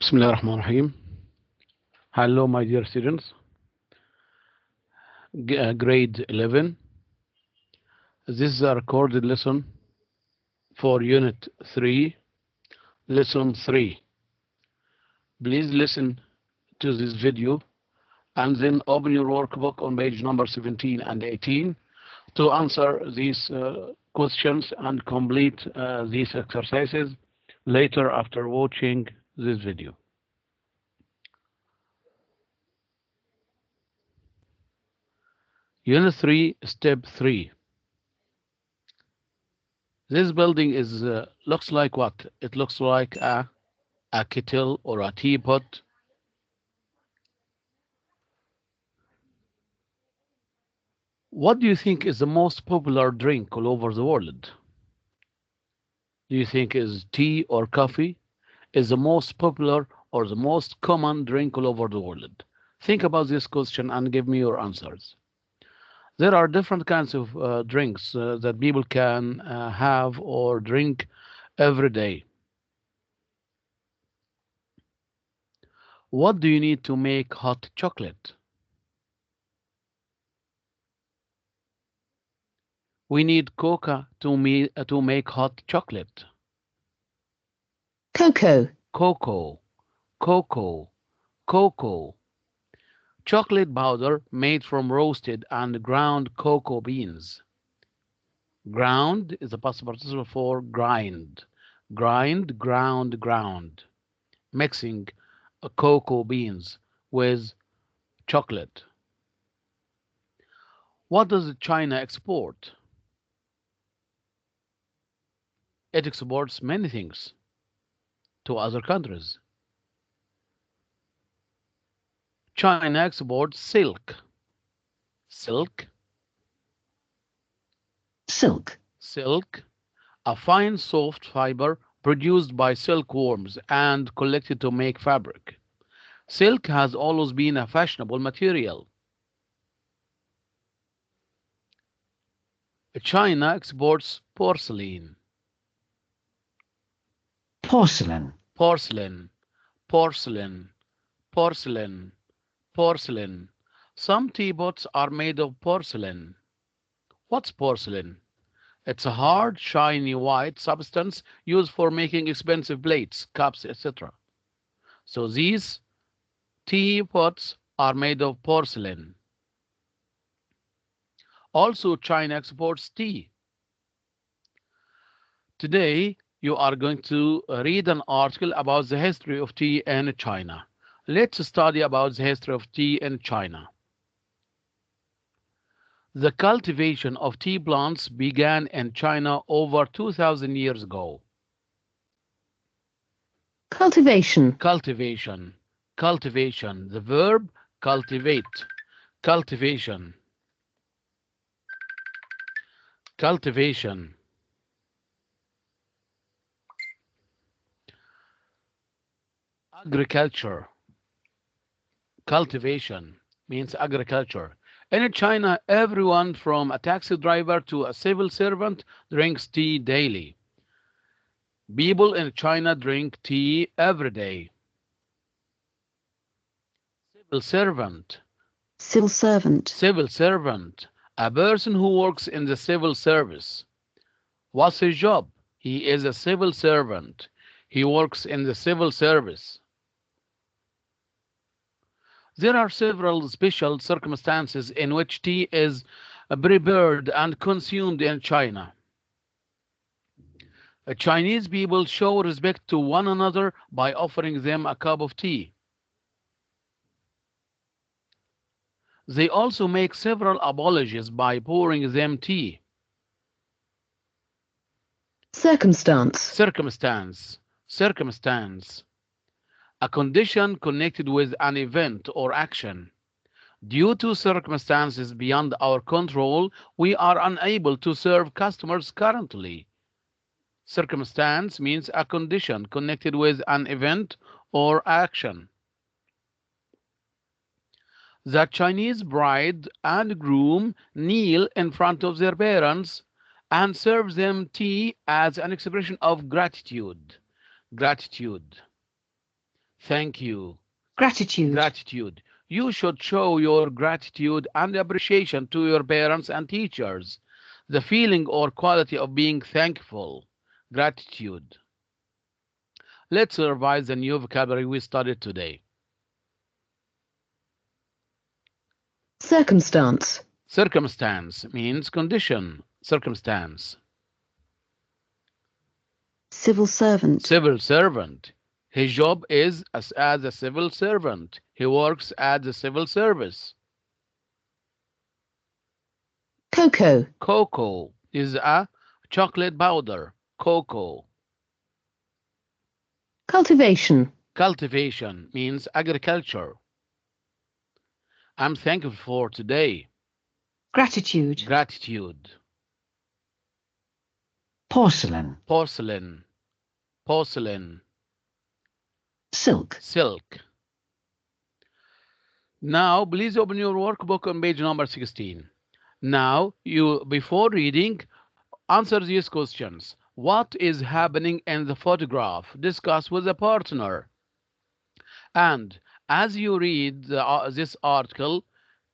Bismillah ar-Rahman ar-Rahim. Hello, my dear students. Grade 11. This is a recorded lesson for Unit 3, Lesson 3. Please listen to this video and then open your workbook on page number 17 and 18 to answer these questions and complete these exercises later after watching this video. Unit 3, Step 3. This building is looks like what? It looks like a kettle or a teapot. What do you think is the most popular drink all over the world? Do you think is tea or coffee is the most popular or the most common drink all over the world? Think about this question and give me your answers. There are different kinds of drinks that people can have or drink every day. What do you need to make hot chocolate? We need cocoa to make hot chocolate. Cocoa. Cocoa, cocoa, cocoa. Chocolate powder made from roasted and ground cocoa beans. Ground is a past participle for grind. Grind, ground, ground. Mixing cocoa beans with chocolate. What does China export? It exports many things to other countries. China exports silk. Silk. Silk. Silk, a fine soft fiber produced by silkworms and collected to make fabric. Silk has always been a fashionable material. China exports porcelain. Porcelain. Porcelain, porcelain, porcelain, porcelain. Some teapots are made of porcelain. What's porcelain? It's a hard, shiny white substance used for making expensive plates, cups, etc. So these teapots are made of porcelain. Also, China exports tea. Today, you are going to read an article about the history of tea in China. Let's study about the history of tea in China. The cultivation of tea plants began in China over 2,000 years ago. Cultivation. Cultivation, cultivation, the verb cultivate, cultivation, cultivation. Agriculture, cultivation means agriculture. In China, everyone from a taxi driver to a civil servant drinks tea daily. People in China drink tea every day. Civil servant. Civil servant. Civil servant. A person who works in the civil service. What's his job? He is a civil servant. He works in the civil service. There are several special circumstances in which tea is prepared and consumed in China. Chinese people show respect to one another by offering them a cup of tea. They also make several apologies by pouring them tea. Circumstance. Circumstance, circumstance. A condition connected with an event or action. Due to circumstances beyond our control, we are unable to serve customers currently. Circumstance means a condition connected with an event or action. The Chinese bride and groom kneel in front of their parents and serve them tea as an expression of gratitude. Gratitude. Thank you. Gratitude. Gratitude. You should show your gratitude and appreciation to your parents and teachers. The feeling or quality of being thankful. Gratitude. Let's revise the new vocabulary we studied today. Circumstance. Circumstance means condition. Circumstance. Civil servant. Civil servant. His job is as a civil servant. He works at the civil service. Cocoa. Cocoa is a chocolate powder. Cocoa. Cultivation. Cultivation means agriculture. I'm thankful for today. Gratitude. Gratitude. Porcelain. Porcelain. Porcelain. Silk. Silk. Now, please open your workbook on page number 16. Now, before reading, answer these questions. What is happening in the photograph? Discuss with a partner. And as you read this article,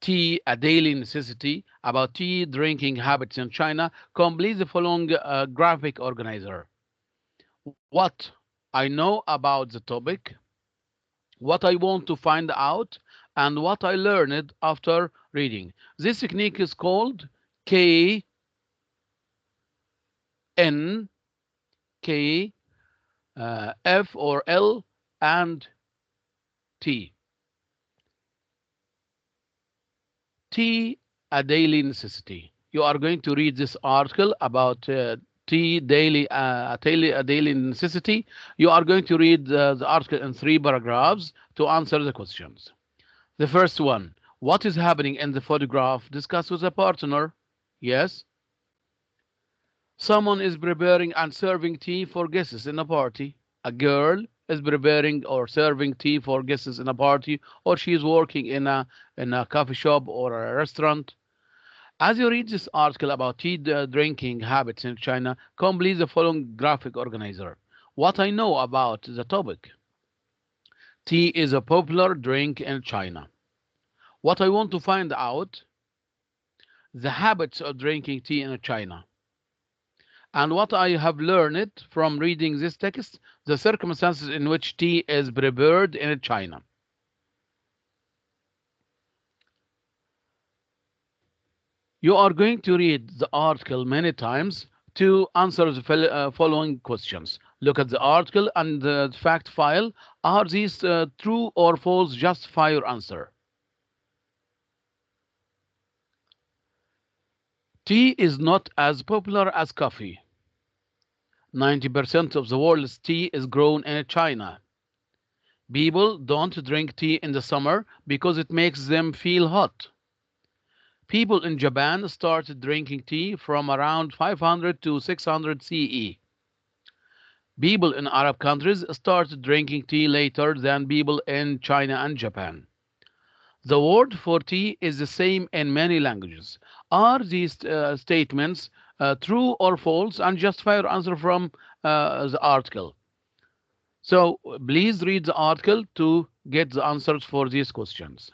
tea, a daily necessity, about tea drinking habits in China, complete the following graphic organizer. What I know about the topic, what I want to find out, and what I learned after reading. This technique is called K N K F or L and T. Tea, a daily necessity. You are going to read this article about tea, a daily necessity. You are going to read the article in 3 paragraphs to answer the questions. The first one, what is happening in the photograph? Discuss with a partner. Yes. Someone is preparing and serving tea for guests in a party. A girl is preparing or serving tea for guests in a party, or she is working in a coffee shop or a restaurant. As you read this article about tea drinking habits in China, complete the following graphic organizer. What I know about the topic. Tea is a popular drink in China. What I want to find out. The habits of drinking tea in China. And what I have learned from reading this text, the circumstances in which tea is prepared in China. You are going to read the article many times to answer the following questions. Look at the article and the fact file. Are these true or false? Justify your answer. Tea is not as popular as coffee. 90% of the world's tea is grown in China. People don't drink tea in the summer because it makes them feel hot. People in Japan started drinking tea from around 500 to 600 CE. People in Arab countries started drinking tea later than people in China and Japan. The word for tea is the same in many languages. Are these statements true or false? And justify your answer from the article. So please read the article to get the answers for these questions.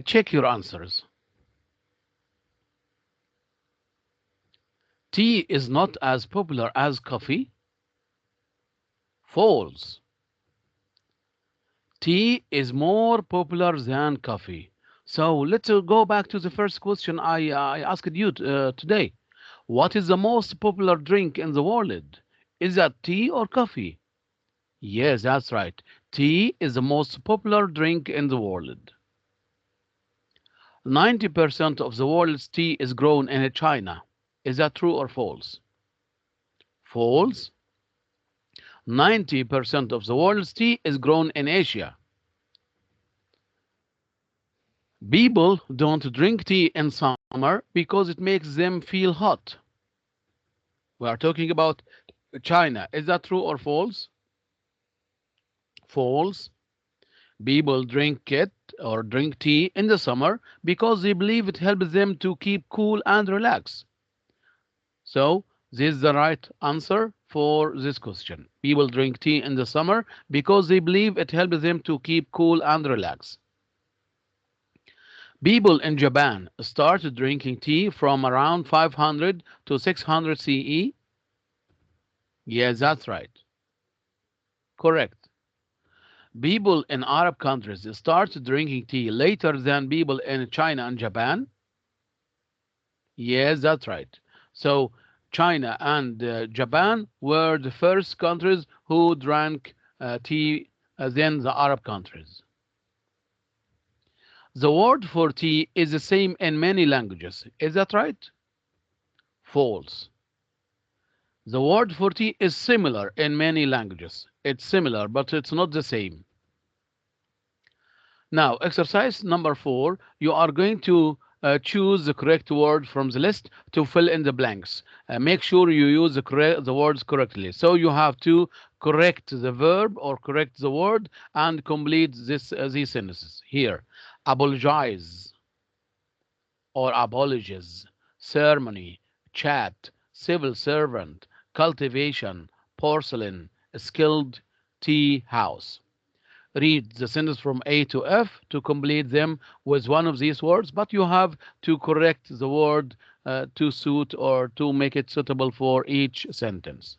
Check your answers. Tea is not as popular as coffee. False. Tea is more popular than coffee. So let's go back to the first question I asked you today. What is the most popular drink in the world? Is that tea or coffee? Yes, that's right. Tea is the most popular drink in the world. 90% of the world's tea is grown in China. Is that true or false? False. 90% of the world's tea is grown in Asia. People don't drink tea in summer because it makes them feel hot. We are talking about China. Is that true or false? False. People drink it or drink tea in the summer because they believe it helps them to keep cool and relax. So, this is the right answer for this question. People drink tea in the summer because they believe it helps them to keep cool and relax. People in Japan started drinking tea from around 500 to 600 CE. Yes, that's right. Correct. People in Arab countries started drinking tea later than people in China and Japan. Yes, that's right. So China and Japan were the first countries who drank tea than the Arab countries. The word for tea is the same in many languages. Is that right? False. The word for tea is similar in many languages. It's similar, but it's not the same. Now, exercise number 4, you are going to choose the correct word from the list to fill in the blanks. Make sure you use the words correctly. So you have to correct the verb or correct the word and complete these sentences. Here, apologize or apologies, ceremony, chat, civil servant, cultivation, porcelain, skilled, tea house. Read the sentence from A to F to complete them with one of these words, but you have to correct the word to suit or to make it suitable for each sentence.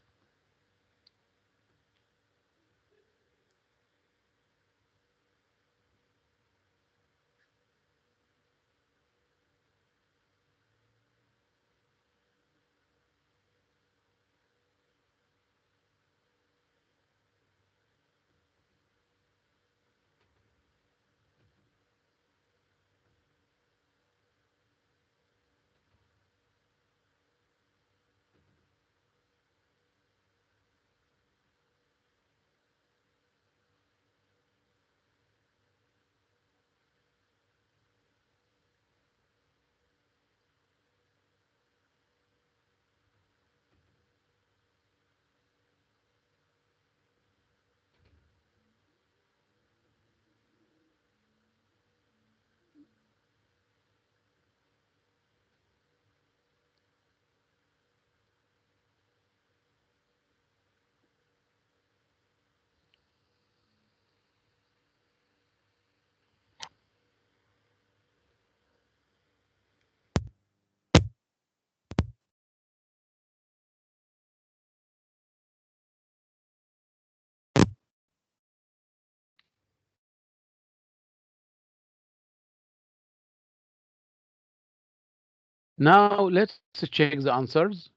Now let's check the answers.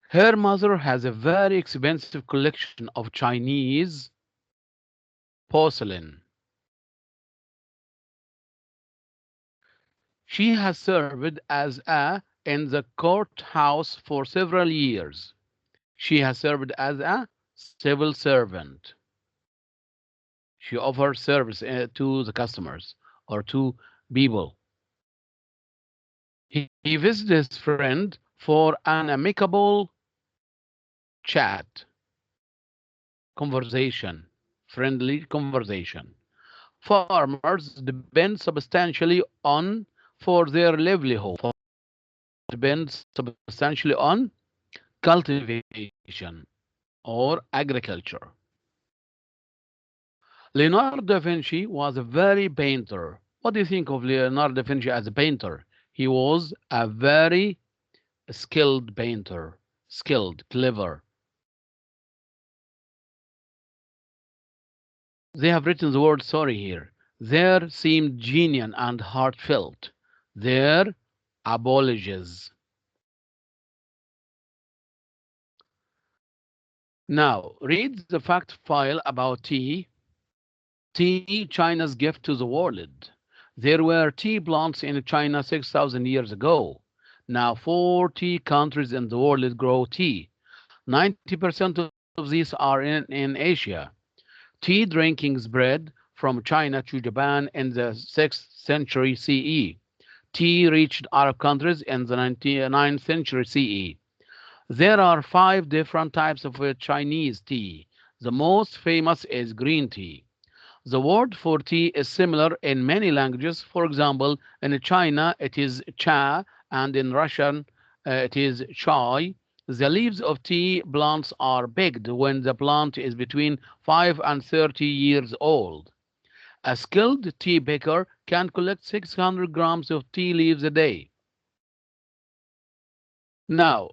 Her mother has a very expensive collection of Chinese porcelain. She has served as a in the courthouse for several years. She has served as a civil servant. She offers service to the customers or to people. He visits his friend for an amicable chat, conversation, friendly conversation. Farmers depend substantially on for their livelihood. Depend substantially on cultivation. or agriculture. Leonardo da Vinci was a very painter. What do you think of Leonardo da Vinci as a painter? He was a very skilled painter, skilled, clever. They have written the word sorry here. There seemed genuine and heartfelt. Their apologies. Now, read the fact file about tea. Tea, China's gift to the world. There were tea plants in China 6,000 years ago. Now, 40 countries in the world grow tea. 90% of these are in Asia. Tea drinking spread from China to Japan in the 6th century CE. Tea reached Arab countries in the 9th century CE. There are 5 different types of Chinese tea. The most famous is green tea. The word for tea is similar in many languages. For example, in China it is cha, and in Russian it is chai. The leaves of tea plants are picked when the plant is between 5 and 30 years old. A skilled tea picker can collect 600 grams of tea leaves a day. Now,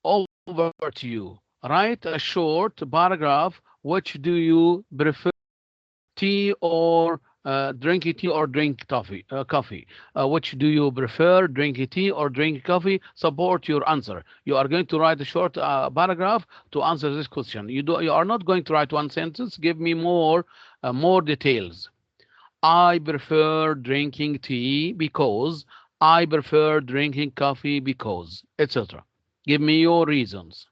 over to you. Write a short paragraph. Which do you prefer? Tea or drinking tea or drink coffee? Which do you prefer, drinking tea or drink coffee? Support your answer. You are going to write a short paragraph to answer this question. You are not going to write one sentence. Give me more details. I prefer drinking tea because, I prefer drinking coffee because, etc. Give me your reasons.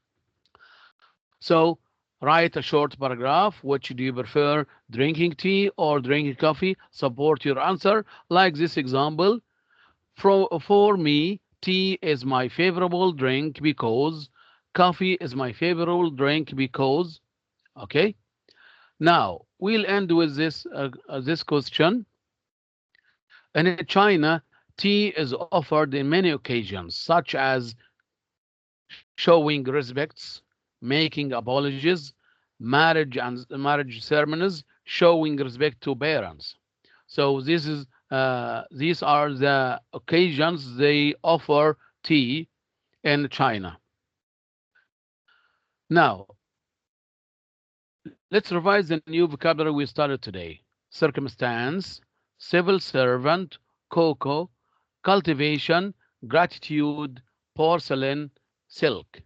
So write a short paragraph. Which do you prefer, drinking tea or drinking coffee? Support your answer. Like this example, for me, tea is my favorite drink because, coffee is my favorite drink because. Okay. Now we'll end with this question. In China, tea is offered in many occasions, such as showing respects, making apologies, marriage ceremonies, showing respect to parents. So these are the occasions they offer tea in China. Now, let's revise the new vocabulary we started today. Circumstance, civil servant, cocoa, cultivation, gratitude, porcelain, silk.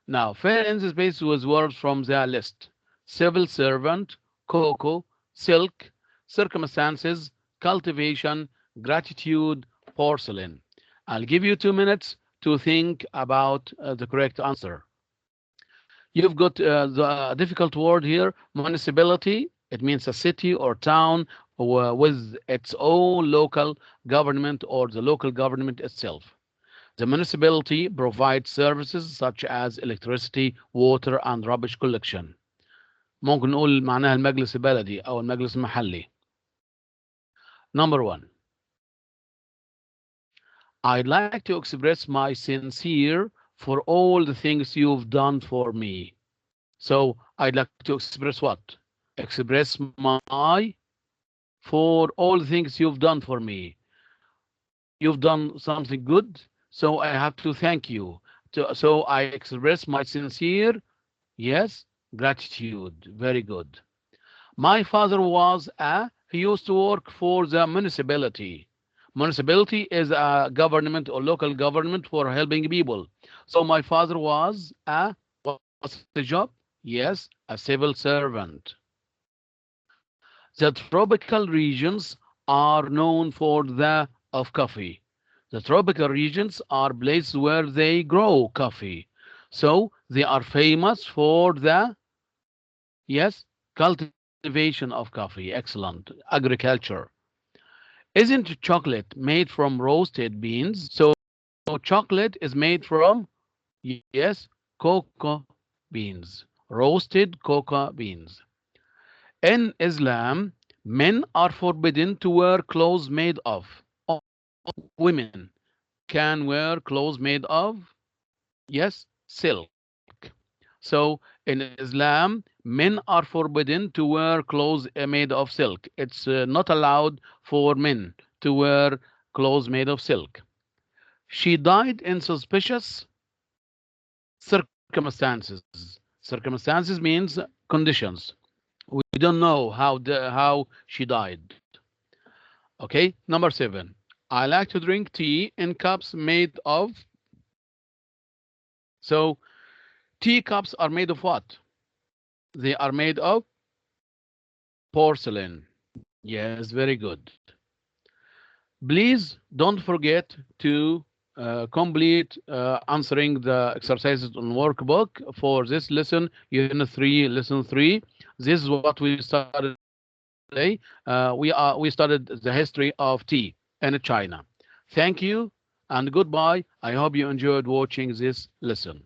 Now, fill in the space with words from the list. Civil servant, cocoa, silk, circumstances, cultivation, gratitude, porcelain. I'll give you 2 minutes to think about the correct answer. You've got the difficult word here, municipality. It means a city or town with its own local government or the local government itself. The municipality provides services such as electricity, water, and rubbish collection. ممكن نقول معناها المجلس البلدي أو المجلس المحلي. Number 1. I'd like to express my sincere for all the things you've done for me. So I'd like to express what? Express my for all the things you've done for me. You've done something good, so I have to thank you. So I express my sincere, yes, gratitude. Very good. My father he used to work for the municipality. Municipality is a government or local government for helping people. So my father what's the job? Yes, a civil servant. The tropical regions are known for the of coffee. The tropical regions are places where they grow coffee. So they are famous for the, yes, cultivation of coffee. Excellent. Agriculture. Isn't chocolate made from roasted beans? So chocolate is made from, yes, cocoa beans. Roasted cocoa beans. In Islam, men are forbidden to wear clothes made of. Women can wear clothes made of, yes, silk. So In Islam, men are forbidden to wear clothes made of silk. It's not allowed for men to wear clothes made of silk. She died in suspicious circumstances. Circumstances means conditions. We don't know how she died. Okay, number 7. I like to drink tea in cups made of. So, tea cups are made of what? They are made of porcelain. Yes, very good. Please don't forget to complete answering the exercises on workbook for this lesson, Unit 3, Lesson 3. This is what we started today. We studied the history of tea in China. Thank you and goodbye. I hope you enjoyed watching this lesson.